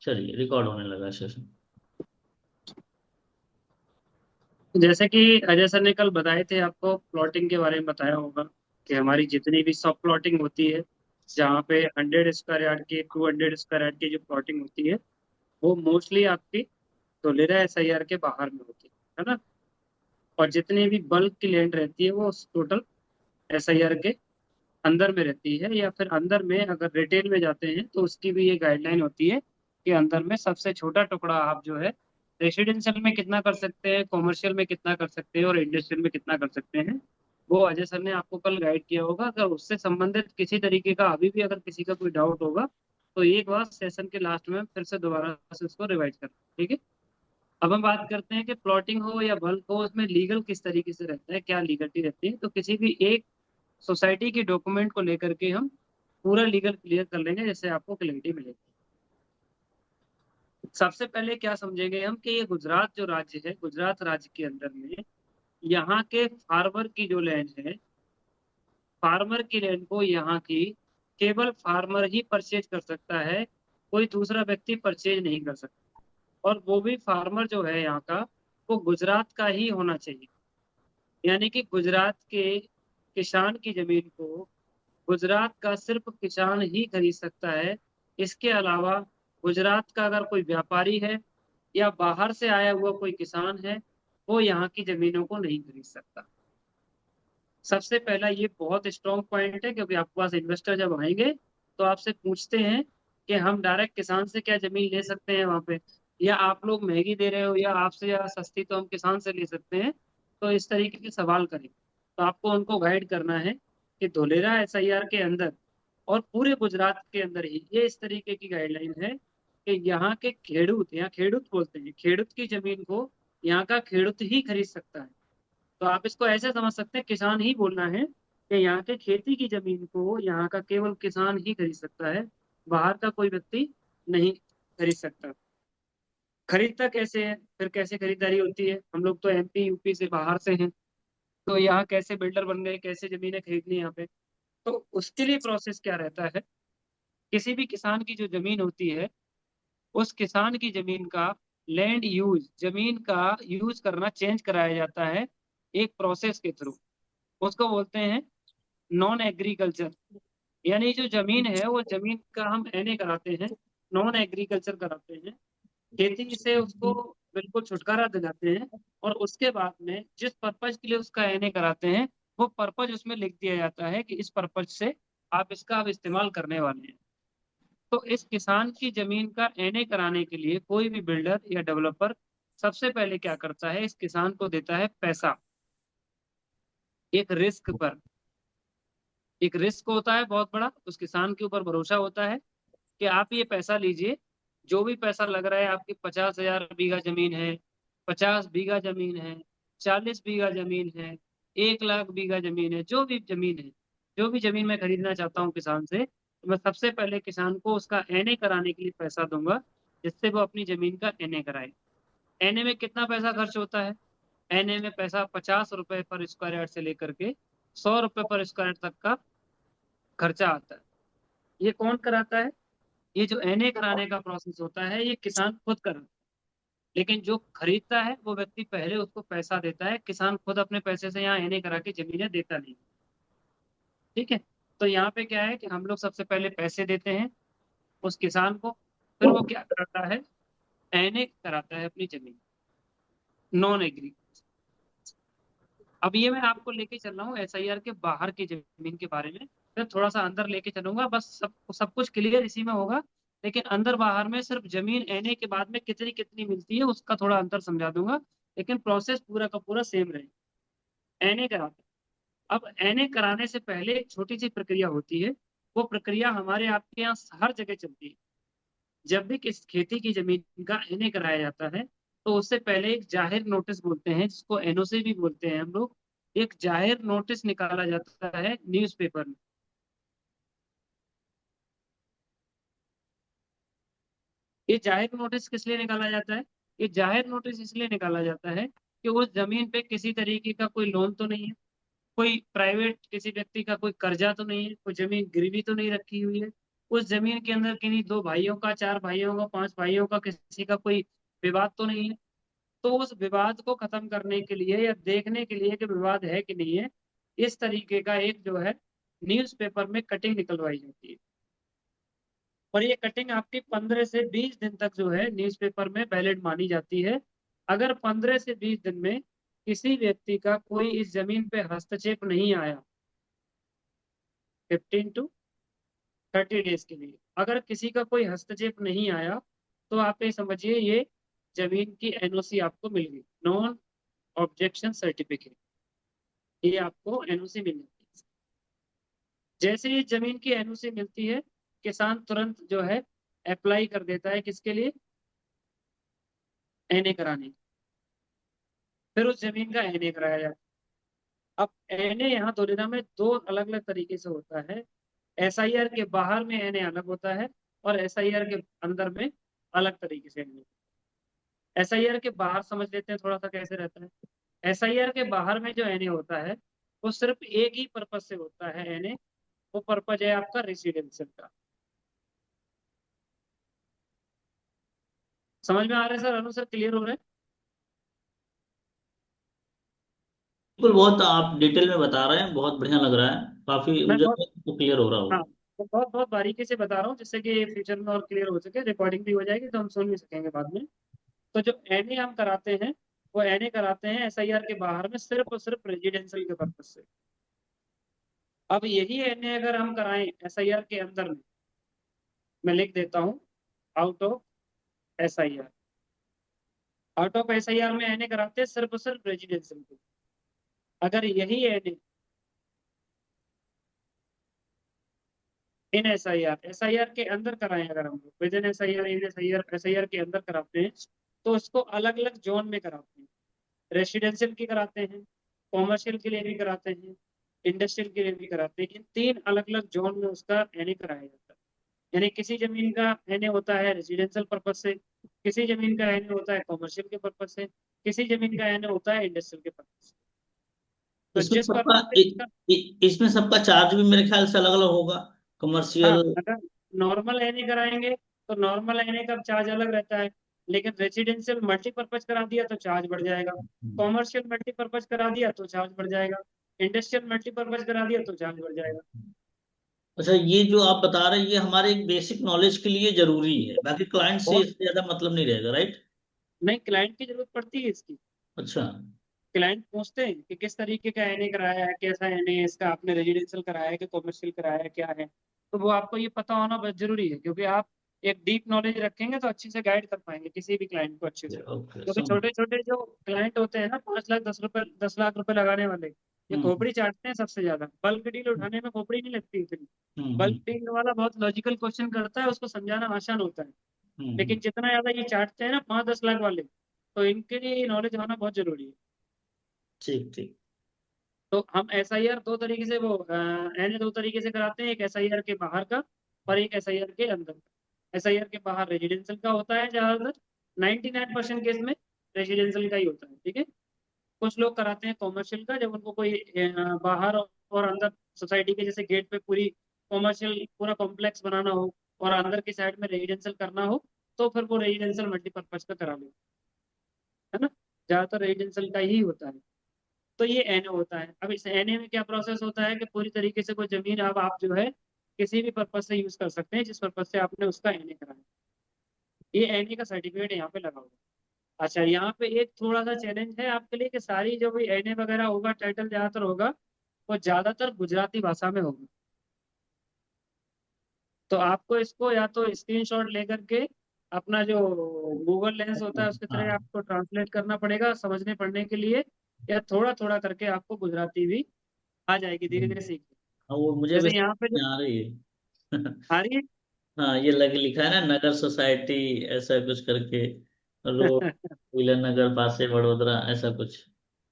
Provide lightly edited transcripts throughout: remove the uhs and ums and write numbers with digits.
चलिए, रिकॉर्ड होने लगा सेशन। जैसे कि अजय सर ने कल बताए थे, आपको प्लॉटिंग के बारे में बताया होगा कि हमारी जितनी भी सब प्लॉटिंग होती है, जहाँ पे 100 स्क्वायर यार्ड की 200 स्क्वायर यार्ड की जो प्लॉटिंग होती है, वो मोस्टली आपकी धोलेरा SIR के बाहर में होती है ना। और जितनी भी बल्क की लैंड रहती है वो टोटल SIR के अंदर में रहती है, या फिर अंदर में अगर रिटेल में जाते हैं तो उसकी भी ये गाइडलाइन होती है कि अंदर में सबसे छोटा टुकड़ा आप जो है रेसिडेंशियल में कितना कर सकते हैं, कॉमर्शियल में कितना कर सकते हैं और इंडस्ट्रियल में कितना कर सकते हैं। वो अजय सर ने आपको कल गाइड किया होगा। अगर उससे संबंधित किसी तरीके का अभी भी अगर किसी का कोई डाउट होगा तो एक बार सेशन के लास्ट में फिर से दोबारा से उसको रिवाइज करना, ठीक है। अब हम बात करते हैं कि प्लॉटिंग हो या बल्क हो, उसमें लीगल किस तरीके से रहता है, क्या लीगलिटी रहती है। तो किसी भी एक सोसाइटी की डॉक्यूमेंट को लेकर के हम पूरा लीगल क्लियर कर लेंगे, जैसे आपको क्लैरिटी मिलेगी। सबसे पहले क्या समझेंगे हम कि ये गुजरात जो राज्य है, गुजरात राज्य के अंदर में यहाँ के फार्मर की जो लैंड है, फार्मर की लैंड को यहाँ की केवल फार्मर ही परचेज कर सकता है, कोई दूसरा व्यक्ति परचेज नहीं कर सकता। और वो भी फार्मर जो है यहाँ का, वो गुजरात का ही होना चाहिए। यानी कि गुजरात के किसान की जमीन को गुजरात का सिर्फ किसान ही खरीद सकता है। इसके अलावा गुजरात का अगर कोई व्यापारी है या बाहर से आया हुआ कोई किसान है, वो यहाँ की जमीनों को नहीं खरीद सकता। सबसे पहला ये बहुत स्ट्रॉन्ग पॉइंट है, क्योंकि आपके पास इन्वेस्टर जब आएंगे तो आपसे पूछते हैं कि हम डायरेक्ट किसान से क्या जमीन ले सकते हैं वहां पे, या आप लोग महंगी दे रहे हो, या आपसे या सस्ती तो हम किसान से ले सकते हैं। तो इस तरीके के सवाल करें तो आपको उनको गाइड करना है कि धोलेरा SIR के अंदर और पूरे गुजरात के अंदर ही ये इस तरीके की गाइडलाइन है कि यहाँ के खेडूत, यहाँ खेडूत बोलते हैं, खेडूत की जमीन को यहाँ का खेडूत ही खरीद सकता है। तो आप इसको ऐसे समझ सकते हैं, किसान ही बोलना है कि यहाँ के खेती की जमीन को यहाँ का केवल किसान ही खरीद सकता है, बाहर का कोई व्यक्ति नहीं खरीद सकता। खरीदता कैसे है, फिर कैसे खरीदारी होती है, हम लोग तो MP UP से बाहर से हैं, तो यहाँ कैसे बिल्डर बन गए, कैसे जमीनें खरीदनी यहाँ पे। तो उसके लिए प्रोसेस क्या रहता है, किसी भी किसान की जो जमीन होती है, उस किसान की जमीन का लैंड यूज, जमीन का यूज करना चेंज कराया जाता है एक प्रोसेस के थ्रू। उसको बोलते हैं नॉन एग्रीकल्चर। यानी जो जमीन है वो जमीन का हम NA कराते हैं, नॉन एग्रीकल्चर कराते हैं, खेती से उसको बिल्कुल छुटकारा दिलाते हैं। और उसके बाद में जिस पर्पज के लिए उसका NA कराते हैं, वो पर्पज उसमें लिख दिया जाता है कि इस पर्पज से आप इसका अब इस्तेमाल करने वाले हैं। तो इस किसान की जमीन का NA कराने के लिए कोई भी बिल्डर या डेवलपर सबसे पहले क्या करता है, इस किसान को देता है पैसा, एक रिस्क पर। एक रिस्क होता है बहुत बड़ा, उस किसान के ऊपर भरोसा होता है कि आप ये पैसा लीजिए, जो भी पैसा लग रहा है, आपकी 50,000 बीघा जमीन है, 50 बीघा जमीन है, 40 बीघा जमीन है, 1 लाख बीघा जमीन है, जो भी जमीन है, जो भी जमीन मैं खरीदना चाहता हूँ किसान से, तो मैं सबसे पहले किसान को उसका NA कराने के लिए पैसा दूंगा, जिससे वो अपनी जमीन का NA कराए। NA में कितना पैसा खर्च होता है, NA में पैसा 50 रुपए पर स्क्वायर यार्ड से लेकर के 100 रुपए पर स्क्वायर यार्ड तक का खर्चा आता है। ये कौन कराता है, ये जो NA कराने का प्रोसेस होता है ये किसान खुद कराता है। लेकिन जो खरीदता है वो व्यक्ति पहले उसको पैसा देता है, किसान खुद अपने पैसे से यहाँ NA करा के जमीनें देता नहीं। ठीक है। तो यहाँ पे क्या है कि हम लोग सबसे पहले पैसे देते हैं उस किसान को, फिर वो क्या कराता है, NA कराता है अपनी जमीन, नॉन एग्री। अब ये मैं आपको लेके चल रहा हूँ SIR के बाहर की जमीन के बारे में, फिर थोड़ा सा अंदर लेके चलूंगा, बस सब सब कुछ क्लियर इसी में होगा। लेकिन अंदर बाहर में सिर्फ जमीन NA के बाद में कितनी कितनी मिलती है उसका थोड़ा अंतर समझा दूंगा, लेकिन प्रोसेस पूरा का पूरा सेम रहे। NA कराते हैं। अब NA कराने से पहले एक छोटी सी प्रक्रिया होती है, वो प्रक्रिया हमारे आपके यहाँ हर जगह चलती है। जब भी किस खेती की जमीन का NA कराया जाता है तो उससे पहले एक जाहिर नोटिस बोलते हैं, जिसको NOC भी बोलते हैं हम लोग। एक जाहिर नोटिस निकाला जाता है न्यूज़पेपर में। ये जाहिर नोटिस किस लिए निकाला जाता है, ये जाहिर नोटिस इसलिए निकाला जाता है कि उस जमीन पे किसी तरीके का कोई लोन तो नहीं है, कोई प्राइवेट किसी व्यक्ति का कोई कर्जा तो नहीं है, कोई जमीन गिरवी तो नहीं रखी हुई है, उस जमीन के अंदर किन्हीं 2 भाइयों का, 4 भाइयों का, 5 भाइयों का किसी का कोई विवाद तो नहीं है। तो उस विवाद को खत्म करने के लिए या देखने के लिए कि विवाद है कि नहीं है, इस तरीके का एक जो है न्यूज़पेपर में कटिंग निकलवाई जाती है। और ये कटिंग आपकी 15 से 20 दिन तक जो है न्यूज़पेपर में वैलिड मानी जाती है। अगर 15 से 20 दिन में किसी व्यक्ति का कोई इस जमीन पे हस्तक्षेप नहीं आया, 15 to 30 डेज के लिए अगर किसी का कोई हस्तक्षेप नहीं आया, तो आप ये समझिए ये जमीन की एनओसी आपको मिल गई, नॉन ऑब्जेक्शन सर्टिफिकेट, ये आपको एनओसी मिल जाती है। जैसे ही जमीन की एनओसी मिलती है, किसान तुरंत जो है अप्लाई कर देता है किसके लिए, एनए कराने। फिर उस जमीन का एनए कराया जाता है। अब एनए यहाँ दुनिया में 2 अलग अलग तरीके से होता है। एसआईआर के बाहर में एनए अलग होता है और एसआईआर के अंदर में अलग तरीके से एनए। एसआईआर के बाहर समझ लेते हैं थोड़ा सा कैसे रहता है। एसआईआर के बाहर में जो एनए होता है वो सिर्फ एक ही पर्पज से होता है एनए, वो पर्पज है आपका रेसिडेंशियल का। समझ में आ रहा है सर? अनु सर क्लियर हो रहा है? बिल्कुल, बहुत आप डिटेल में बता रहे हैं, बहुत बढ़िया लग रहा है, काफी मैं मुझे बहुत तो क्लियर हो रहा हाँ, होगा। तो बहुत बहुत बारीकी से बता रहा हूँ जिससे कि फ्यूचर में और क्लियर हो सके, रिकॉर्डिंग भी हो जाएगी तो हम सुन भी सकेंगे बाद में। तो जो एनए हम कराते हैं वो एनए कराते हैं एसआईआर के बाहर में सिर्फ और सिर्फ रेजिडेंशियल के पर्पज से। अब यही एनए अगर हम कराएं एसआईआर के अंदर में, मैं लिख देता हूँ out of SIR. Out of SIR में एनए कराते हैं सिर्फ और सिर्फ रेजिडेंशियल के। अगर यही एनए इन एसआईआर के अंदर कराएं, अगर हम लोग with in SIR, in SIR के अंदर कराते हैं, तो उसको अलग अलग जोन में कराते हैं। रेसिडेंशियल की कराते हैं, कॉमर्शियल के लिए भी कराते हैं, इंडस्ट्रियल के लिए भी कराते हैं। इन 3 अलग अलग जोन में उसका एनए कराया जाता है। यानी किसी जमीन का एनए होता है रेसिडेंशियल पर्पज से, किसी जमीन का एनए होता है कॉमर्शियल के पर्पज से, किसी जमीन का एनए होता है इंडस्ट्रियल के पर्पज से। तो इसमें जिस सबका पर्पज से इसका, इसमें सबका चार्ज भी मेरे ख्याल से अलग अलग होगा, हाँ, कमर्शियल। अगर नॉर्मल एनए कराएंगे तो नॉर्मल एनए का चार्ज अलग रहता है। लेकिन रेसिडेंशियल मल्टीपर्पज करा दिया तो चार्ज बढ़ जाएगा, कॉमर्शियल मल्टीपर्पज करा दिया तो चार्ज बढ़ जाएगा, इंडस्ट्रियल मल्टीपर्पज करा दिया तो चार्ज बढ़ जाएगा। अच्छा, ये जो आप बता रहे हैं ये हमारे एक बेसिक नॉलेज के लिए जरूरी है, बाकी क्लाइंट से और इससे ज्यादा मतलब नहीं रहेगा, राइट? नहीं, क्लाइंट की जरूरत पड़ती है इसकी। अच्छा। क्लाइंट पूछते हैं कि किस तरीके का एनए कराया है, कैसा एनए है इसका, आपने रेजिडेंशियल कराया है कि कॉमर्शियल कराया है, क्या है। तो वो आपको ये पता होना बहुत जरूरी है, क्योंकि आप एक डीप नॉलेज रखेंगे तो अच्छे से गाइड कर पाएंगे किसी भी क्लाइंट को अच्छे से। ओके, क्योंकि समझ। छोटे छोटे जो क्लाइंट होते हैं ना, 5 लाख 10 रुपए 10 लाख रुपए लगाने वाले, ये हम्म खोपड़ी चाटते हैं सबसे ज्यादा। बल्क डील उठाने में खोपड़ी नहीं लगती इतनी। हम्म बल्क डील वाला बहुत लॉजिकल क्वेश्चन करता है, उसको समझाना आसान होता है। हम्म। लेकिन जितना ज्यादा ये चाटते हैं ना 5-10 लाख वाले, तो इनके लिए नॉलेज होना बहुत जरूरी है। ठीक ठीक। तो हम एसआईआर 2 तरीके से, वो एनए 2 तरीके से कराते हैं, एक एसआईआर के बाहर का और एक एसआईआर के अंदर का। एसआईआर के बाहर रेजिडेंशियल का होता है ज्यादातर, 99% केस में रेजिडेंशियल का ही होता है, ठीक है। कुछ लोग कराते हैं कॉमर्शियल का, जब उनको कोई बाहर और अंदर सोसाइटी के जैसे गेट पे पूरी कॉमर्शियल पूरा कॉम्प्लेक्स बनाना हो और अंदर की साइड में रेजिडेंशियल करना हो, तो फिर वो रेजिडेंशियल मल्टीपर्पज का करा लो, है ना। ज्यादातर रेजिडेंशियल का ही होता है। तो ये एनए होता है। अब इस एनए में क्या प्रोसेस होता है कि पूरी तरीके से कोई जमीन अब आप जो है किसी भी पर्पज से यूज कर सकते हैं जिस पर्पज से आपने उसका एनए कराया। ये एनए का सर्टिफिकेट यहाँ पे लगा होगा। अच्छा, यहाँ पे एक थोड़ा सा चैलेंज है आपके लिए कि सारी जो भी एनए वगैरह होगा, टाइटल ज्यादातर होगा, वो ज्यादातर गुजराती भाषा में होगा। तो आपको इसको या तो स्क्रीनशॉट लेकर के अपना जो गूगल लेंस होता है उसकी तरह हाँ आपको ट्रांसलेट करना पड़ेगा समझने पढ़ने के लिए, या थोड़ा थोड़ा करके आपको गुजराती भी आ जाएगी, धीरे धीरे सीख। हाँ, वो मुझे जैसे वैसे यहाँ पे जो आ रही है। आ रही हाँ, ये लिखा है ना, नगर सोसाइटी ऐसा कुछ करके, रोड, है। विलन नगर, पासे वडोदरा, ऐसा कुछ।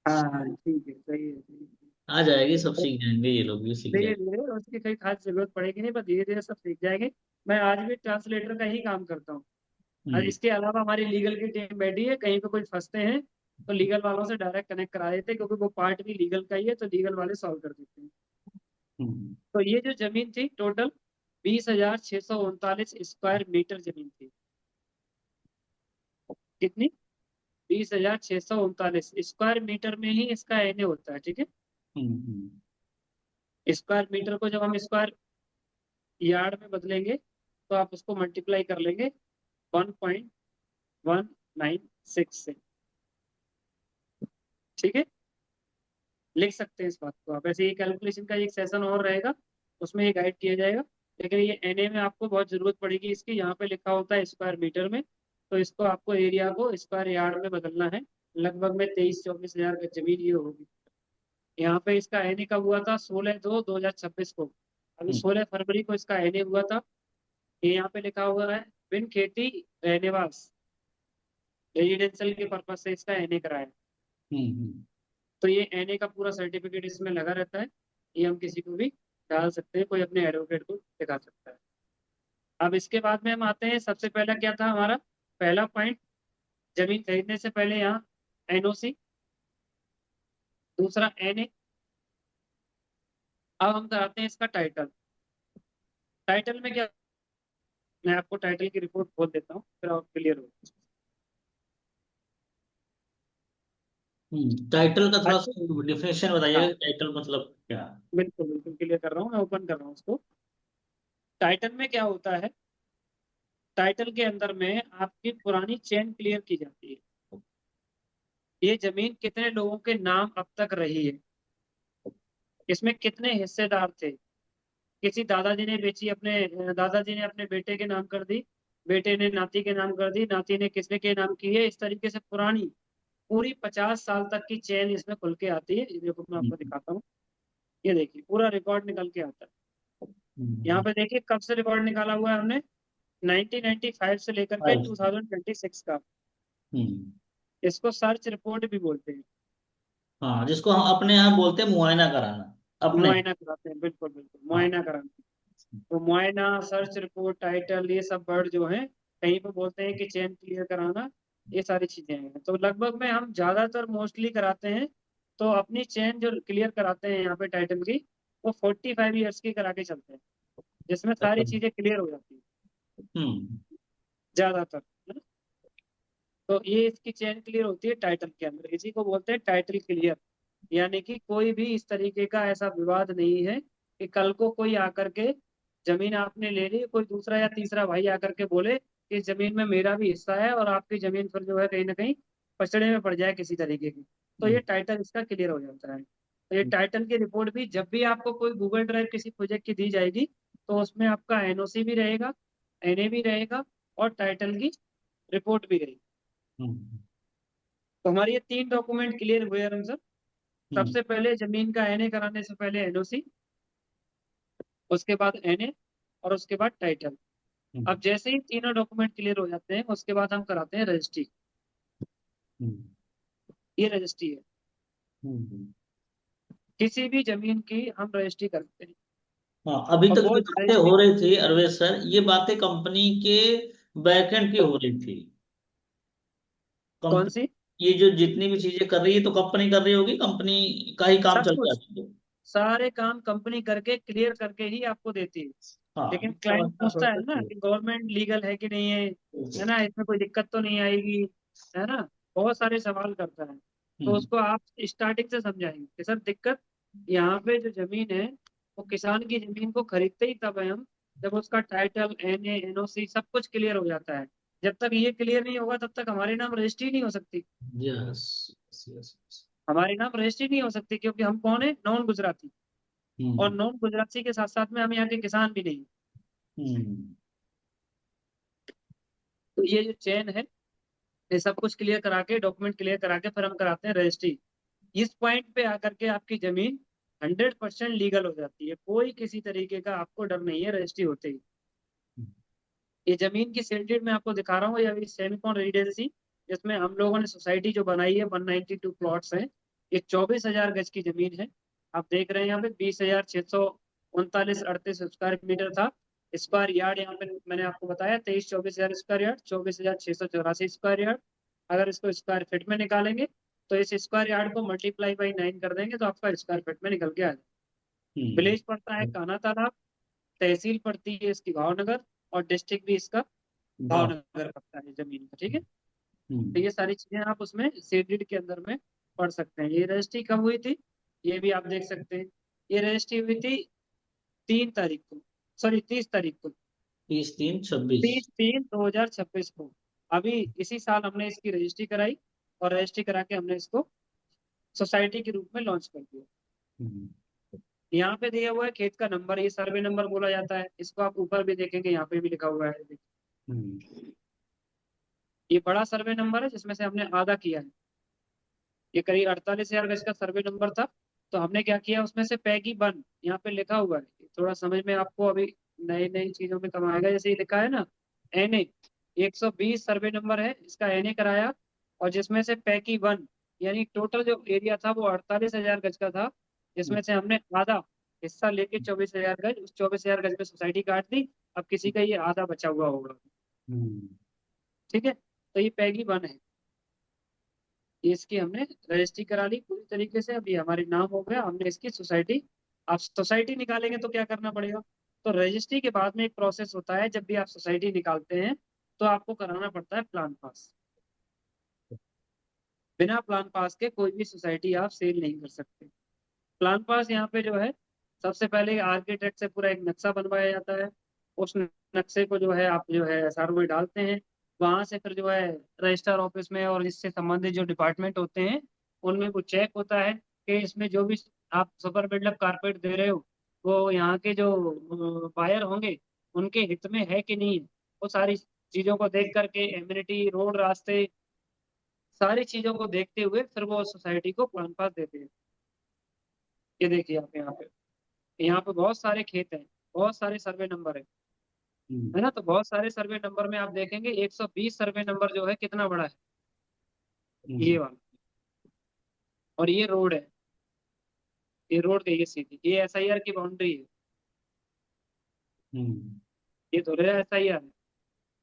हाँ हाँ, ठीक है, सही है, सही है। आ जाएगी, सब तो सीख जाएंगे, ये लोग भी सीख धीरे जाएंगे। धीरे उसकी कोई खास जरूरत पड़ेगी नहीं, पर धीरे धीरे सब सीख जाएंगे। मैं आज भी ट्रांसलेटर का ही काम करता हूँ। और हम्म इसके अलावा हमारी लीगल की टीम बैठी है, कहीं पे कोई फंसते हैं तो लीगल वालों से डायरेक्ट कनेक्ट करा देते हैं, क्योंकि वो पार्ट भी लीगल का ही है, तो लीगल वाले सॉल्व कर देते हैं। हम्म। तो ये जो जमीन थी टोटल 20,639 स्क्वायर मीटर जमीन थी। कितनी? 20,639 स्क्वायर मीटर में ही इसका एनए होता है, ठीक है। हम्म। स्क्वायर मीटर को जब हम स्क्वायर यार्ड में बदलेंगे तो आप उसको मल्टीप्लाई कर लेंगे 1.196 से, ठीक है। लिख सकते हैं इस बात को आप ऐसे। ये कैलकुलेशन का एक सेशन और रहेगा, उसमें ये गाइड किया जाएगा। लेकिन ये एनए में आपको बहुत जरूरत पड़ेगी इसकी। यहाँ पे लिखा होता है स्क्वायर मीटर में, तो इसको आपको एरिया को स्क्वायर यार्ड में बदलना है। लगभग में 23-24 हजार का जमीन ये होगी। यहाँ पे इसका एनए कब हुआ था? 16/2/2026 को। अभी हम्म। 16 फरवरी को इसका एनए हुआ था। ये यहाँ पे लिखा हुआ है बिन खेती रहनेवास, रेजिडेंशियल के पर्पज से इसका एनए कराया। हम्म। तो ये एनए का पूरा सर्टिफिकेट इसमें लगा रहता है। ये हम किसी को भी डाल सकते हैं, कोई अपने एडवोकेट को दिखा सकता है। अब इसके बाद में हम आते हैं, सबसे पहला क्या था हमारा पहला पॉइंट? जमीन खरीदने से पहले यहाँ एनओसी, दूसरा एनए। अब हम कराते हैं इसका टाइटल। टाइटल में क्या? मैं आपको टाइटल की रिपोर्ट खोल देता हूँ, फिर आप क्लियर हो। टाइटल का थोड़ा अच्छा, सा डिफिनेशन बताइएगा हाँ कि टाइटल मतलब क्या। बिल्कुल बिल्कुल क्लियर कर रहा हूँ, मैं ओपन कर रहा हूँ उसको। टाइटल में क्या होता है? टाइटल के अंदर में आपकी पुरानी चेन क्लियर की जाती है। ये जमीन कितने लोगों के नाम अब तक रही है, इसमें कितने हिस्सेदार थे। किसी दादाजी ने बेची, अपने दादाजी ने अपने बेटे के नाम कर दी, बेटे ने नाती के नाम कर दी, नाती ने किसने के नाम की है। इस तरीके से पुरानी पूरी 50 साल तक की चेन इसमें खुल के आती है। ये देखो मैं आपको हम्म। दिखाता हूँ। ये देखिए पूरा रिकॉर्ड निकल के आता है। यहाँ हम्म। पे देखिए कब से रिकॉर्ड निकाला हुआ है हमने, 1995 से लेकर के फाइल। 2026 का। हम्म। इसको सर्च रिपोर्ट भी बोलते हैं। हाँ, जिसको हम अपने यहाँ बोलते हैं मुआयना कराना। अपने। मुआयना कराते हैं, बिल्कुल बिल्कुल हाँ। मुआयना कराते हैं। तो मुआयना, सर्च रिपोर्ट, टाइटल, ये सब वर्ड जो है कहीं पे बोलते हैं कि चेन क्लियर कराना, ये सारी चीजें हैं। तो लगभग में हम ज्यादातर मोस्टली कराते हैं। तो अपनी चेन जो क्लियर कराते हैं यहाँ पे टाइटल की, वो 45 ईयर्स की करा के चलते हैं, जिसमें सारी चीजें क्लियर हो जाती हैं हम्म। ज्यादातर, है ना? तो ये इसकी चेन क्लियर होती है टाइटल के अंदर, इसी को बोलते हैं टाइटल क्लियर। यानी कि कोई भी इस तरीके का ऐसा विवाद नहीं है कि कल को कोई आकर के, जमीन आपने ले ली, कोई दूसरा या तीसरा भाई आकर के बोले कि इस जमीन में मेरा भी हिस्सा है, और आपकी जमीन पर जो है कहीं ना कहीं पचड़े में पड़ जाए किसी तरीके की। तो ये हम्म। टाइटल इसका क्लियर हो जाता है। तो ये टाइटल की रिपोर्ट भी जब भी आपको कोई गूगल ड्राइव किसी प्रोजेक्ट की दी जाएगी, तो उसमें आपका एनओसी भी रहेगा, एनए भी रहेगा, और टाइटल की रिपोर्ट भी रहेगी। हम्म। तो हमारे ये 3 डॉक्यूमेंट क्लियर हुए हैं सर। हम्म। सबसे पहले जमीन का एनए कराने से पहले एनओसी, उसके बाद एनए, और उसके बाद टाइटल। हम्म। अब जैसे ही तीनों डॉक्यूमेंट क्लियर हो जाते हैं, उसके बाद हम कराते हैं रजिस्ट्री। हम्म। ये रजिस्ट्री है, हम्म। किसी भी जमीन की हम रजिस्ट्री करते हैं। हाँ, अभी और तक वो जो बातें रजिस्ट्री हो रही थी अरवेश सर, ये बातें कंपनी के बैकएंड की हो रही थी। कौन कंपनी सी? ये जो जितनी भी चीजें कर रही है तो कंपनी कर रही होगी, कंपनी का ही काम सब चल रहा कुछ, है तो। सारे काम कंपनी करके क्लियर करके ही आपको देती है। हाँ, लेकिन क्लाइंट समझना पूछता है प्रोसेस ना है। कि गवर्नमेंट लीगल है कि नहीं है ना, इसमें कोई दिक्कत तो नहीं आएगी, है ना? बहुत सारे सवाल करता है। तो हम्म। उसको आप स्टार्टिंग से समझाएंगे कि सर दिक्कत यहाँ पे जो जमीन है, वो किसान की जमीन को खरीदते ही तब है हम, जब उसका टाइटल, एनए, एनओसी सब कुछ क्लियर हो जाता है। जब तक ये क्लियर नहीं होगा तब तक हमारे नाम रजिस्ट्री नहीं हो सकती। यस। यस। हमारे नाम रजिस्ट्री नहीं हो सकती, क्योंकि हम कौन है? नॉन गुजराती। और हम्म। नॉन गुजराती के साथ साथ में हम यहाँ के किसान भी नहीं। हम्म। तो ये जो चेन है, ये सब कुछ क्लियर करा के, डॉक्यूमेंट क्लियर करा के फिर हम कराते हैं रजिस्ट्री। इस पॉइंट पे आकर के आपकी जमीन 100% लीगल हो जाती है, कोई किसी तरीके का आपको डर नहीं है रजिस्ट्री होते ही। ये जमीन की सेल डीड मैं आपको दिखा रहा हूँ, ये अभी सेमिकॉन रेजिडेंसी, जिसमें हम लोगों ने सोसाइटी जो बनाई है, 192 प्लॉट्स हैं। ये 24,000 गज की जमीन है। आप देख रहे हैं यहाँ पे 20,639 स्क्वायर मीटर था। स्क्वायर यार्ड यहाँ पे मैंने आपको बताया 23-24 हजार स्क्वायर यार्ड, 24,684 स्क्वायर यार्ड। अगर इसको स्क्वायर फीट में निकालेंगे, तो इस स्क्वायर यार्ड को मल्टीप्लाई बाई 9 कर देंगे, तो आपका स्क्वायर फीट में निकल के आ जाए। हम्म। विलेज पड़ता है काना तालाब, तहसील पड़ती है इसकी भावनगर, और डिस्ट्रिक्ट भी इसका वाह। भावनगर पड़ता है जमीन का, ठीक है। तो हम्म। ये सारी चीजें आप उसमें सीडेड के अंदर में पढ़ सकते हैं। ये रजिस्ट्री कब हुई थी, ये भी आप देख सकते हैं। ये रजिस्ट्री हुई थी 3 तारीख को, सॉरी 30 तारीख को, 30/3/26। 30/3/2026 को। अभी इसी साल हमने इसकी रजिस्ट्री कराई, और रजिस्ट्री करा के हमने इसको सोसाइटी के रूप में लॉन्च कर दिया। हम्म। यहाँ पे दिया हुआ है खेत का नंबर, ये सर्वे नंबर बोला जाता है इसको। आप ऊपर भी देखेंगे, यहाँ पे भी लिखा हुआ है। हम्म। ये बड़ा सर्वे नंबर है जिसमें से हमने आधा किया है। ये करीब 48,000 गज का सर्वे नंबर था। तो हमने क्या किया, उसमें से पैगी 1 यहाँ पे लिखा हुआ है। थोड़ा समझ में आपको अभी नई नई चीजों में कम आएगा। जैसे ये लिखा है ना, एनए 120 सर्वे नंबर है, इसका एनए कराया। और जिसमें से पैगी 1, यानी टोटल जो एरिया था वो 48,000 गज का था, जिसमें से हमने आधा हिस्सा लेके 24,000 गज, उस 24,000 गज में सोसाइटी काट दी। अब किसी का ये आधा बचा हुआ होगा, हम्म। ठीक है। तो ये पैगी 1 है। इसकी हमने रजिस्ट्री करा ली पूरी तरीके से, अभी हमारे नाम हो गया, हमने इसकी सोसाइटी। आप सोसाइटी निकालेंगे तो क्या करना पड़ेगा, तो रजिस्ट्री के बाद में एक प्रोसेस होता है। जब भी आप सोसाइटी निकालते हैं तो आपको कराना पड़ता है प्लान पास। बिना प्लान पास के कोई भी सोसाइटी आप सेल नहीं कर सकते। प्लान पास यहाँ पे जो है, सबसे पहले आर्किटेक्ट से पूरा एक नक्शा बनवाया जाता है। उस नक्शे को जो है आप जो है एसआरओ में डालते हैं। वहां से फिर जो है रजिस्टर ऑफिस में और इससे संबंधित जो डिपार्टमेंट होते हैं उनमें वो चेक होता है कि इसमें जो भी आप सुपर बिल्डअप कारपेट दे रहे हो वो यहाँ के जो बायर होंगे उनके हित में है कि नहीं है। वो सारी चीजों को देख करके, एम्यूनिटी, रोड, रास्ते, सारी चीजों को देखते हुए फिर वो सोसाइटी को प्लान पास देते हैं। ये देखिए आप यहाँ पे बहुत सारे खेत हैं, बहुत सारे सर्वे नंबर है हम्म। ना। तो बहुत सारे सर्वे नंबर में आप देखेंगे 120 सर्वे नंबर जो है कितना बड़ा है, ये हम्म। वाला। और ये रोड है, ये रोड गई है सीधी, ये एसआईआर की बाउंड्री है। हम्म। ये तो एसआईआर है।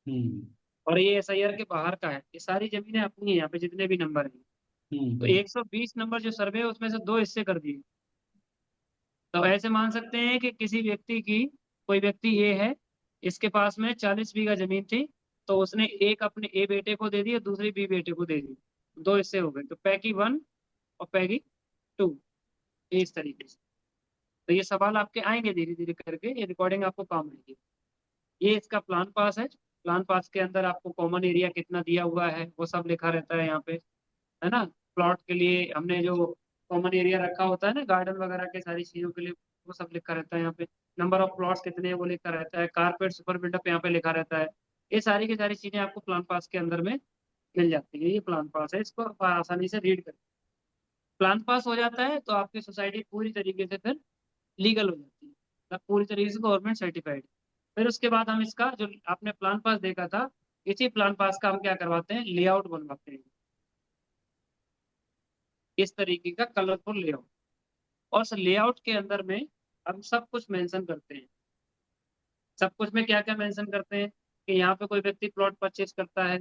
हम्म। और ये एसआईआर के बाहर का है। ये सारी जमीनें अपनी है यहाँ पे जितने भी नंबर हैं। तो हम्म। 120 नंबर जो सर्वे है उसमें से दो हिस्से कर दिए। तो ऐसे मान सकते हैं कि किसी व्यक्ति की, कोई व्यक्ति ये है, इसके पास में 40 बीघा जमीन थी। तो उसने एक अपने ए बेटे को दे दी और दूसरी बी बेटे को दे दी। दो हिस्से हो गए, तो पैगी 1 और पैगी 2, इस तरीके से। तो ये सवाल आपके आएंगे धीरे धीरे करके, ये रिकॉर्डिंग आपको काम आएगी। ये इसका प्लान पास है। प्लान पास के अंदर आपको कॉमन एरिया कितना दिया हुआ है वो सब लिखा रहता है यहाँ पे, है ना। प्लॉट के लिए हमने जो कॉमन एरिया रखा होता है ना, गार्डन वगैरह के सारी चीजों के लिए, वो सब लिखा रहता है यहाँ पे। नंबर ऑफ प्लॉट्स कितने हैं वो लिखा रहता है। कारपेट सुपर बिल्डअप यहाँ पे लिखा रहता है। ये सारी की सारी चीजें आपको प्लान पास के अंदर में मिल जाती है। ये प्लान पास है, इसको आप आसानी से रीड करें। प्लान पास हो जाता है तो आपकी सोसाइटी पूरी तरीके से फिर लीगल हो जाती है, मतलब पूरी तरीके से गवर्नमेंट सर्टिफाइड। फिर उसके बाद हम इसका जो आपने प्लान पास देखा था, इसी प्लान पास का हम क्या करवाते हैं, लेआउट बनवाते हैं। इस तरीके का कलरफुल लेआउट। और उस लेआउट के अंदर में हम सब कुछ मेंशन करते हैं। सब कुछ में क्या क्या मेंशन करते हैं कि यहाँ पे कोई व्यक्ति प्लॉट परचेज करता है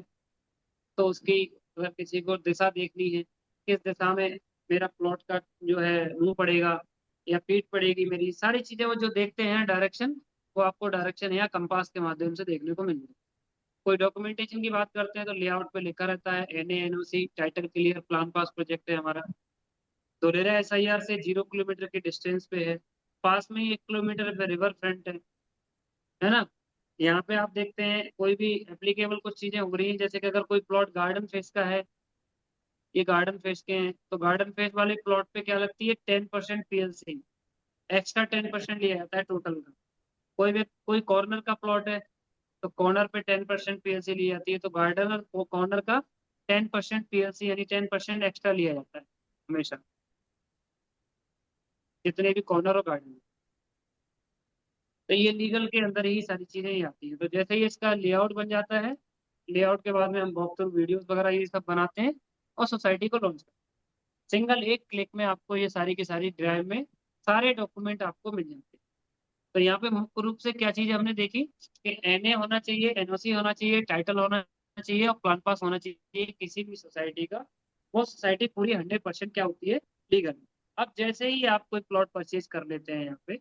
तो उसकी, अगर किसी को दिशा देखनी है, किस दिशा में मेरा प्लॉट का जो है मुंह पड़ेगा या पीठ पड़ेगी, मेरी सारी चीजें वो जो देखते हैं डायरेक्शन, वो आपको डायरेक्शन या कंपास के माध्यम से देखने को मिल जाए। कोई डॉक्यूमेंटेशन की बात करते हैं तो लेआउट पे लिखा रहता है NA, NOC, title clear, plan pass project है हमारा। धोलेरा एसआईआर से 0 किलोमीटर के डिस्टेंस पे है। पास में ही 1 किलोमीटर पे रिवर फ्रंट है ना। यहाँ पे आप देखते हैं कोई भी एप्लीकेबल कुछ चीजें हो रही हैं, जैसे कि अगर कोई प्लॉट गार्डन फेस का है, ये गार्डन फेस के हैं, तो गार्डन फेस वाले प्लॉट पे क्या लगती है, 10% पीएलसी, एक्स्ट्रा 10% लिया जाता है टोटल का। कोई भी कोई कॉर्नर का प्लॉट है तो कॉर्नर पे 10% पीएलसी ली जाती है, तो गार्डन और वो कॉर्नर का 10% पीएलसी यानी 10% एक्स्ट्रा लिया जाता है हमेशा, जितने भी कॉर्नर और गार्डन। तो ये लीगल के अंदर ही सारी चीजें ही आती हैं। तो जैसे ही इसका लेआउट बन जाता है, लेआउट के बाद में हम वॉक थ्रू वीडियोस वगैरह ये सब बनाते हैं और सोसाइटी को लॉन्च करते हैं। सिंगल एक क्लिक में आपको ये सारी की सारी ड्राइव में सारे डॉक्यूमेंट आपको मिल जाते हैं। तो यहाँ पे मुख्य रूप से क्या चीज हमने देखी कि एनए होना चाहिए, एनओसी होना चाहिए, टाइटल होना चाहिए और प्लान पास होना चाहिए किसी भी सोसाइटी का। वो सोसाइटी पूरी 100% क्या होती है, लीगल। अब जैसे ही आप कोई प्लॉट परचेज कर लेते हैं यहाँ पे,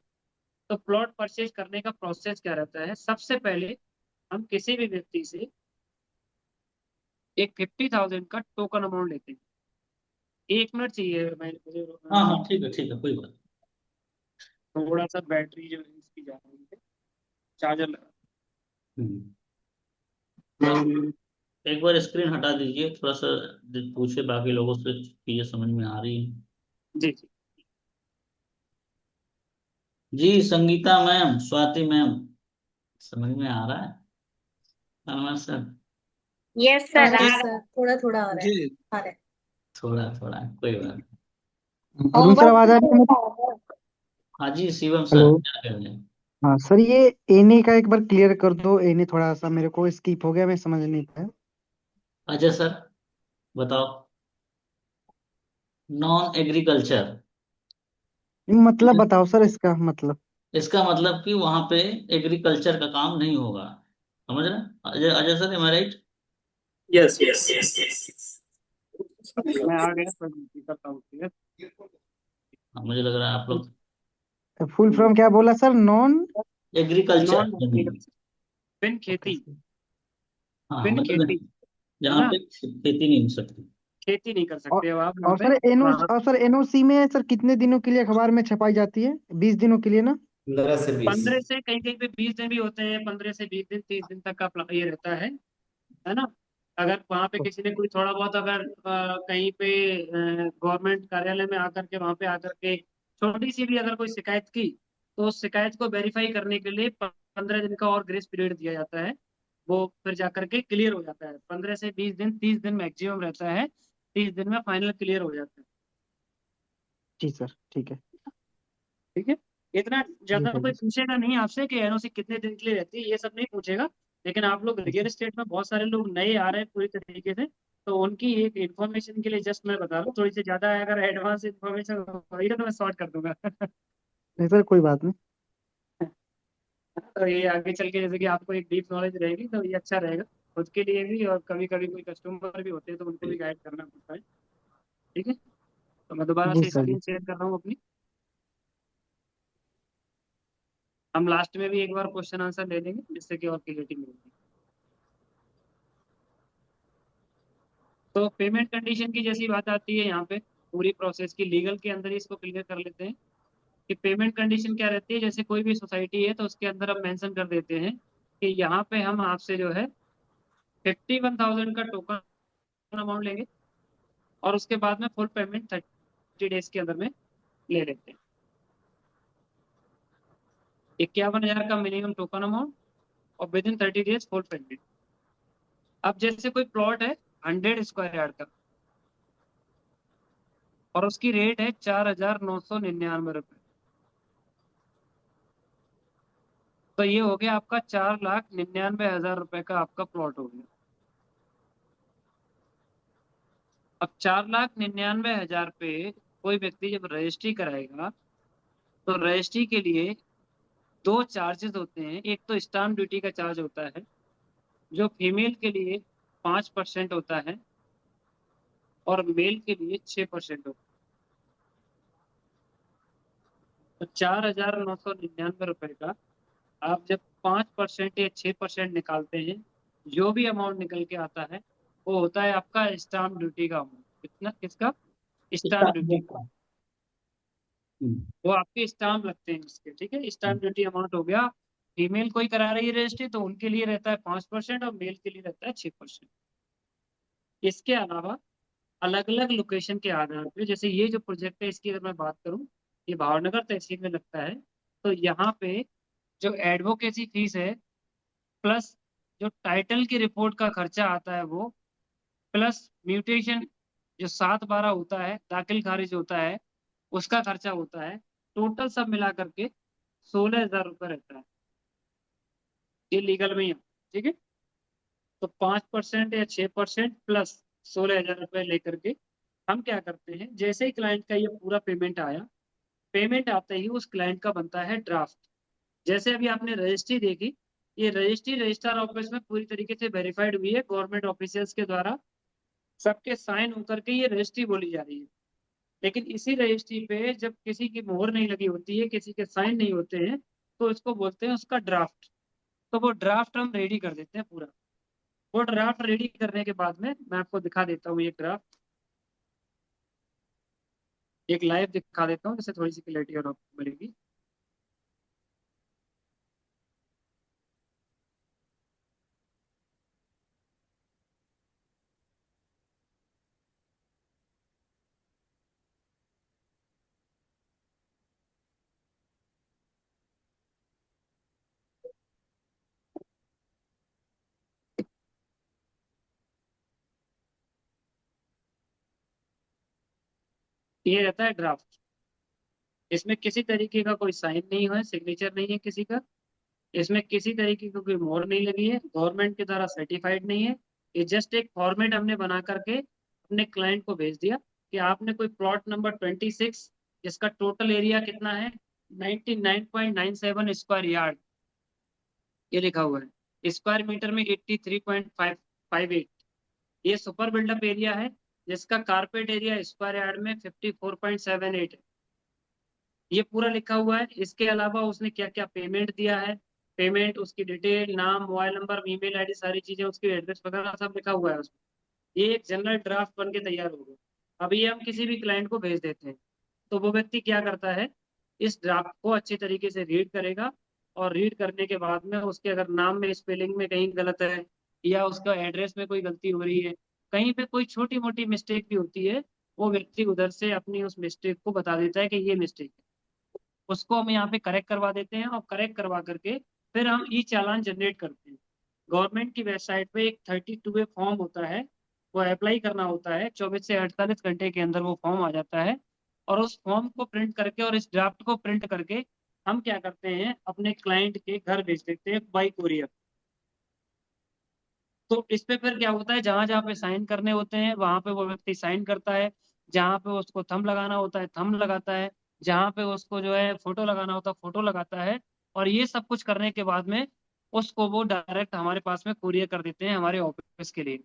तो प्लॉट परचेज करने का प्रोसेस क्या रहता है? सबसे पहले हम किसी भी व्यक्ति से एक 50,000 का टोकन अमाउंट लेते हैं। 1 मिनट चाहिए मैं मुझे, हाँ हाँ, ठीक है, कोई बात थोड़ा सा बैटरी जो है इसकी जा रही है, चार्जर लगा। नहीं। एक बार स्क्रीन हटा दीजिए, थोड़ा सा पूछे बाकी लोगों से, चीजें समझ में आ रही हैं। जी जी। जी संगीता मैम, स्वाति मैम, समझ में आ रहा है? हाँ सर। यस सर, आ जी रहा सर, है, थोड़ा थोड़ा आ रहा है। जी। आ रहा है। थोड़ा थोड़ा कोई बात नहीं। अरुण सर, होमवर्क आवाज आ भी रही है मेरी? होता है। हाँ जी शिवम सर, हेलो। क्या कर रहे हैं? हाँ सर, ये एने का एक बार क्लियर कर दो। एने थोड़ा सा मेरे को स्किप हो गया, मैं समझ नहीं पाया। अच्छा सर, बताओ। नॉन एग्रीकल्चर, मतलब बताओ सर, इसका मतलब। इसका मतलब कि वहां पे एग्रीकल्चर का काम नहीं होगा। समझ रहे हैं? अजय, अजय सर, एम आई राइट? Yes yes yes. मैं आ गया पर करता हूँ, ठीक है। हाँ, मुझे लग रहा है आप लोग फुल फॉर्म क्या बोला सर? नॉन। एग्रीकल्चर नॉन जमीन। एग्रीकल्चर, बिन ओके खेती, सर। हाँ बिन मतलब खेती, है जहाँ ना? पे खेती नहीं हो सकती। खेती नहीं कर और सकते अब आप वहाँ और पे। सर एनओ वहाँ और सर एनओसी में सर कितने दिनों के लिए अखबार में छपाई जाती है? 20 दिनों के लिए ना? 15 से 20। 15 से कहीं कहीं पे 20 दिन भी होते हैं, 15 से 20 दिन, 30 दिन तक का ये रहता है ना? अगर वहाँ पे किसी ने कोई थोड़ा बहुत, अगर कहीं पे गवर्नमेंट कार्यालय में आकर के, वहाँ पे आकर के छोटी सी भी अगर कोई शिकायत की, तो उस शिकायत को वेरीफाई करने के लिए 15 दिन का और ग्रेस पीरियड दिया जाता है। वो फिर जाकर के क्लियर हो जाता है। 15 से 20 दिन, 30 दिन मैक्सिमम रहता है, 30 दिन में फाइनल क्लियर हो जाता है। जी सर, ठीक है। ठीक है। इतना जी ज्यादा सर, कोई जी सर। पूछेगा नहीं आपसे कि एनओसी कितने दिन के लिए रहती है, ये सब नहीं पूछेगा। लेकिन आप लोग रियल अच्छा। एस्टेट में बहुत सारे लोग नए आ रहे हैं पूरी तरीके से, तो उनकी एक इन्फॉर्मेशन के लिए जस्ट मैं बता रहा हूँ। थोड़ी सी ज्यादा है, अगर एडवांस इन्फॉर्मेशन होगी तो मैं शॉर्ट कर दूंगा। नहीं सर, कोई बात नहीं। तो ये आगे चल के जैसे कि आपको एक डीप नॉलेज रहेगी तो ये अच्छा रहेगा खुद के लिए भी, और कभी कभी कोई कस्टमर भी होते हैं तो उनको भी गाइड करना पड़ता है। ठीक है। तो मैं दोबारा जी से सर, जी। स्क्रीन शेयर कर रहा हूँ अपनी। हम लास्ट में भी एक बार क्वेश्चन आंसर ले लेंगे जिससे कि और क्लियरिटी मिलेगी। तो पेमेंट कंडीशन की जैसी बात आती है यहाँ पे, पूरी प्रोसेस की लीगल के अंदर ही इसको क्लियर कर लेते हैं कि पेमेंट कंडीशन क्या रहती है। जैसे कोई भी सोसाइटी है तो उसके अंदर हम मेंशन कर देते हैं कि यहाँ पे हम आपसे जो है 51,000 का टोकन अमाउंट लेंगे, और उसके बाद में फुल पेमेंट 30 डेज के अंदर में ले लेते हैं। 51,000 का मिनिमम टोकन अमाउंट, और with in 30 days full payment. अब जैसे कोई प्लॉट है 100 स्क्वायर यार्ड का, और उसकी रेट है 4,999 रुपये, तो ये हो गया आपका 4,99,000 रुपये का आपका प्लॉट हो गया। अब 4,99,000 पे कोई व्यक्ति जब रजिस्ट्री कराएगा, तो रजिस्ट्री के लिए दो चार्जेस होते हैं। एक तो स्टाम्प ड्यूटी का चार्ज होता है, जो फीमेल के लिए 5% होता है, और मेल के लिए 6% होता है। तो 4,999 रुपये का आप जब 5% या 6% निकालते हैं, जो भी अमाउंट निकल के आता है वो होता है आपका स्टाम्प ड्यूटी का अमाउंट। कितना? किसका? स्टाम्प ड्यूटी का। हम्म, वो आपके स्टाम्प लगते हैं उसके, ठीक है। स्टाम्प ड्यूटी अमाउंट हो गया। फीमेल कोई करा रही है रजिस्ट्री तो उनके लिए रहता है 5%, और मेल के लिए रहता है 6%। इसके अलावा अलग अलग लोकेशन के आधार पे, जैसे ये जो प्रोजेक्ट है इसकी अगर मैं बात करूं, ये भावनगर तहसील में लगता है, तो यहाँ पे जो एडवोकेसी फीस है, प्लस जो टाइटल की रिपोर्ट का खर्चा आता है वो, प्लस म्यूटेशन जो 7/12 होता है, दाखिल खारिज होता है, उसका खर्चा होता है, टोटल सब मिला करके 16,000 रुपये रहता है। ये लीगल में ही है, ठीक है। तो 5% या 6% प्लस 16,000 रुपये लेकर के हम क्या करते हैं, जैसे ही क्लाइंट का ये पूरा पेमेंट आया, पेमेंट आते ही उस क्लाइंट का बनता है ड्राफ्ट। जैसे अभी आपने रजिस्ट्री देखी, ये रजिस्ट्री रजिस्ट्रार ऑफिस में पूरी तरीके से वेरीफाइड हुई है गवर्नमेंट ऑफिशियल्स के द्वारा, सबके साइन होकर के ये रजिस्ट्री बोली जा रही है। लेकिन इसी रजिस्ट्री पे जब किसी की मोहर नहीं लगी होती है, किसी के साइन नहीं होते हैं, तो इसको बोलते हैं उसका ड्राफ्ट। तो वो ड्राफ्ट हम रेडी कर देते हैं पूरा। वो ड्राफ्ट रेडी करने के बाद में मैं आपको दिखा देता हूँ ये ड्राफ्ट, एक लाइव दिखा देता हूँ, जिससे थोड़ी सी क्लैरिटी और आपको मिलेगी। ये रहता है ड्राफ्ट। इसमें किसी तरीके का कोई साइन नहीं है, सिग्नेचर नहीं है किसी का। इसमें किसी तरीके की कोई मोहर नहीं लगी है, गवर्नमेंट के द्वारा सर्टिफाइड नहीं है। ये जस्ट एक फॉर्मेट हमने बना करके अपने क्लाइंट को भेज दिया कि आपने कोई प्लॉट नंबर 26, जिसका टोटल एरिया कितना है, 99.97 स्क्वायर यार्ड, ये लिखा हुआ है, स्क्वायर मीटर में 83.558, ये सुपर बिल्डअप एरिया है, जिसका कारपेट एरिया स्क्वायर यार्ड में 54.78 है। ये पूरा लिखा हुआ है। इसके अलावा उसने क्या क्या पेमेंट दिया है, पेमेंट, उसकी डिटेल, नाम, मोबाइल नंबर, ईमेल आईडी, सारी चीजें, उसकी एड्रेस वगैरह सब लिखा हुआ है उसमें। ये एक जनरल ड्राफ्ट बन के तैयार हो गया। अभी ये हम किसी भी क्लाइंट को भेज देते हैं, तो वो व्यक्ति क्या करता है, इस ड्राफ्ट को अच्छी तरीके से रीड करेगा, और रीड करने के बाद में उसके अगर नाम में स्पेलिंग में कहीं गलत है, या उसका एड्रेस में कोई गलती हो रही है, कहीं पे कोई छोटी मोटी मिस्टेक भी होती है, वो व्यक्ति उधर से अपनी उस मिस्टेक को बता देता है कि ये मिस्टेक है। उसको हम यहाँ पे करेक्ट करवा देते हैं, और करेक्ट करवा करके फिर हम ई चालान जनरेट करते हैं। गवर्नमेंट की वेबसाइट पे एक 32A फॉर्म होता है, वो अप्लाई करना होता है, 24 से 48 घंटे के अंदर वो फॉर्म आ जाता है। और उस फॉर्म को प्रिंट करके और इस ड्राफ्ट को प्रिंट करके हम क्या करते हैं, अपने क्लाइंट के घर भेज देते हैं बाई कुरियर। तो इस पे फिर क्या होता है, जहां जहाँ पे साइन करने होते हैं वहां पे वो व्यक्ति साइन करता है, जहां पे उसको थंब लगाना होता है थंब लगाता है, जहां पे उसको जो है फोटो लगाना होता है फोटो लगाता है। और ये सब कुछ करने के बाद में उसको वो डायरेक्ट हमारे पास में कुरियर कर देते हैं हमारे ऑफिस के लिए।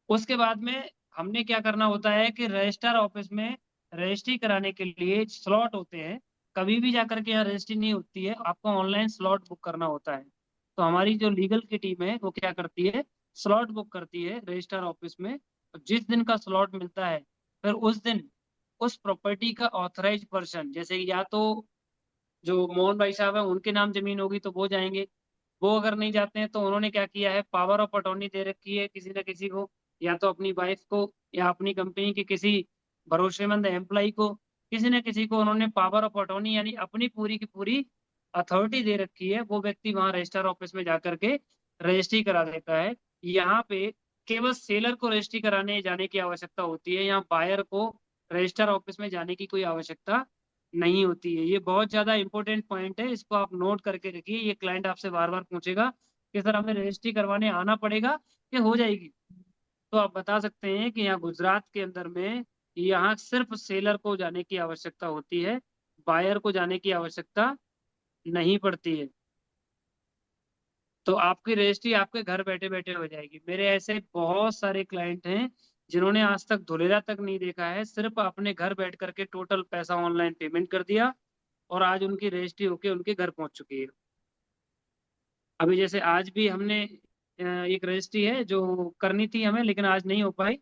उसके बाद में हमने क्या करना होता है कि रजिस्ट्रार ऑफिस में रजिस्ट्री कराने के लिए स्लॉट होते हैं। कभी भी जाकर के यहाँ रजिस्ट्री नहीं होती है, आपको ऑनलाइन स्लॉट बुक करना होता है। तो हमारी जो लीगल की टीम है वो क्या करती है, स्लॉट बुक करती है रजिस्ट्रार ऑफिस में। जिस दिन का स्लॉट मिलता है, फिर उस दिन उस प्रॉपर्टी का ऑथराइज पर्सन, जैसे या तो जो मोहन भाई साहब है उनके नाम जमीन होगी तो वो जाएंगे। वो अगर नहीं जाते हैं तो उन्होंने क्या किया है, पावर ऑफ अटॉर्नी दे रखी है किसी न किसी को, या तो अपनी वाइफ को, या अपनी कंपनी के किसी भरोसेमंद एम्प्लॉय को, किसी न किसी को उन्होंने पावर ऑफ अटॉर्नी यानी अपनी पूरी की पूरी अथॉरिटी दे रखी है। वो व्यक्ति वहां रजिस्टर ऑफिस में जाकर के रजिस्ट्री करा देता है। यहाँ पे केवल सेलर को रजिस्ट्री कराने जाने की आवश्यकता होती है, यहाँ बायर को रजिस्टर ऑफिस में जाने की कोई आवश्यकता नहीं होती है। ये बहुत ज्यादा इंपॉर्टेंट पॉइंट है, इसको आप नोट करके रखिए। ये क्लाइंट आपसे बार बार पूछेगा कि सर हमें रजिस्ट्री करवाने आना पड़ेगा कि हो जाएगी। तो आप बता सकते हैं कि यहाँ गुजरात के अंदर में यहाँ सिर्फ सेलर को जाने की आवश्यकता होती है, बायर को जाने की आवश्यकता नहीं पड़ती है। तो आपकी रजिस्ट्री आपके घर बैठे बैठे हो जाएगी। मेरे ऐसे बहुत सारे क्लाइंट हैं जिन्होंने आज तक धुलेरा तक नहीं देखा है, सिर्फ अपने घर बैठ करके टोटल पैसा ऑनलाइन पेमेंट कर दिया, और आज उनकी रजिस्ट्री होके उनके घर पहुंच चुकी है। अभी जैसे आज भी हमने एक रजिस्ट्री है जो करनी थी हमें, लेकिन आज नहीं हो पाई।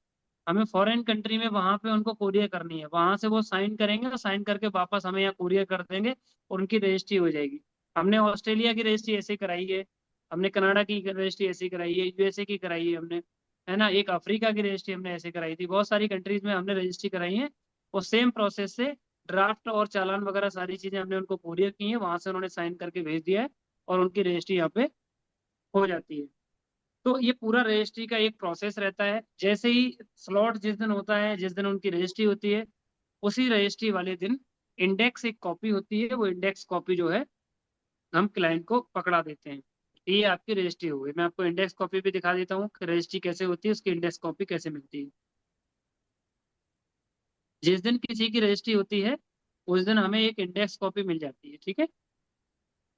हमें फॉरेन कंट्री में वहां पे उनको कुरियर करनी है, वहां से वो साइन करेंगे और साइन करके वापस हमें यहाँ कुरियर कर देंगे, और उनकी रजिस्ट्री हो जाएगी। हमने ऑस्ट्रेलिया की रजिस्ट्री ऐसे कराई है, हमने कनाडा की रजिस्ट्री ऐसे कराई है, यूएसए की कराई है हमने, है ना, एक अफ्रीका की रजिस्ट्री हमने ऐसे कराई थी। बहुत सारी कंट्रीज में हमने रजिस्ट्री कराई है, और सेम प्रोसेस से ड्राफ्ट और चालान वगैरह सारी चीजें हमने उनको कुरियर की है, वहां से उन्होंने साइन करके भेज दिया है, और उनकी रजिस्ट्री यहाँ पे हो जाती है। तो ये पूरा रजिस्ट्री का एक प्रोसेस रहता है। जैसे ही स्लॉट जिस दिन होता है, जिस दिन उनकी रजिस्ट्री होती है, उसी रजिस्ट्री वाले दिन इंडेक्स एक कॉपी होती है, वो इंडेक्स कॉपी जो है हम क्लाइंट को पकड़ा देते हैं। ये आपकी रजिस्ट्री हो गई। मैं आपको इंडेक्स कॉपी भी दिखा देता हूँ कि रजिस्ट्री कैसे होती है, उसकी इंडेक्स कॉपी कैसे मिलती है। जिस दिन किसी की रजिस्ट्री होती है उस दिन हमें एक इंडेक्स कॉपी मिल जाती है, ठीक है।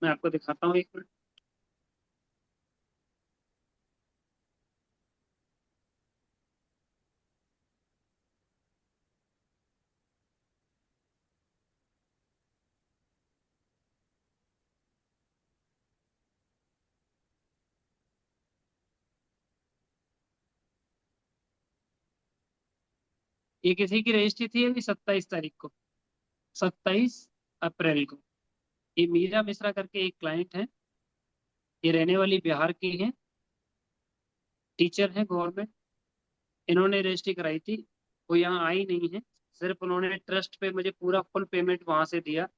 मैं आपको दिखाता हूँ, एक मिनट। ये किसी की रजिस्ट्री थी अभी 27 तारीख को, 27 अप्रैल को। ये मीरा मिश्रा करके एक क्लाइंट है, ये रहने वाली बिहार की है, टीचर है गवर्नमेंट। इन्होंने रजिस्ट्री कराई थी, वो यहाँ आई नहीं है, सिर्फ उन्होंने ट्रस्ट पे मुझे पूरा फुल पेमेंट वहां से दिया,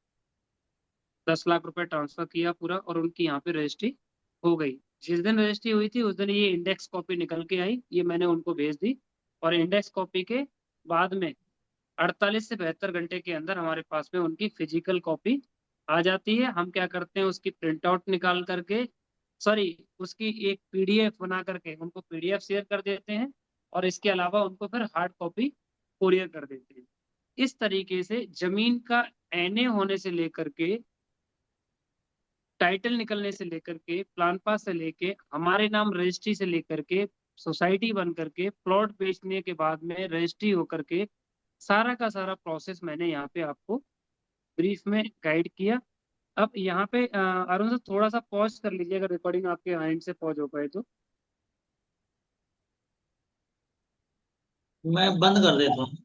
10 लाख रुपए ट्रांसफर किया पूरा, और उनकी यहाँ पे रजिस्ट्री हो गई। जिस दिन रजिस्ट्री हुई थी उस दिन ये इंडेक्स कॉपी निकल के आई, ये मैंने उनको भेज दी, और इंडेक्स कॉपी के बाद में 48 से 72 घंटे के अंदर हमारे पास में उनकी फिजिकल कॉपी आ जाती है। हम क्या करते हैं, उसकी प्रिंट आउट निकाल करके, सॉरी, उसकी एक पीडीएफ बना करके उनको पीडीएफ शेयर कर देते हैं, और इसके अलावा उनको फिर हार्ड कॉपी कुरियर कर देते हैं। इस तरीके से जमीन का एनए होने से लेकर के, टाइटल निकलने से लेकर के, प्लान पास से लेके, हमारे नाम रजिस्ट्री से लेकर के, सोसाइटी बन करके, प्लॉट बेचने के बाद में रजिस्ट्री होकर के, सारा का सारा प्रोसेस मैंने यहाँ पे आपको ब्रीफ में गाइड किया। अब यहाँ पे अरुण सर थोड़ा सा पॉज कर लीजिए, अगर रिकॉर्डिंग आपके एंड से पॉज हो पाए तो। मैं बंद कर देता हूँ।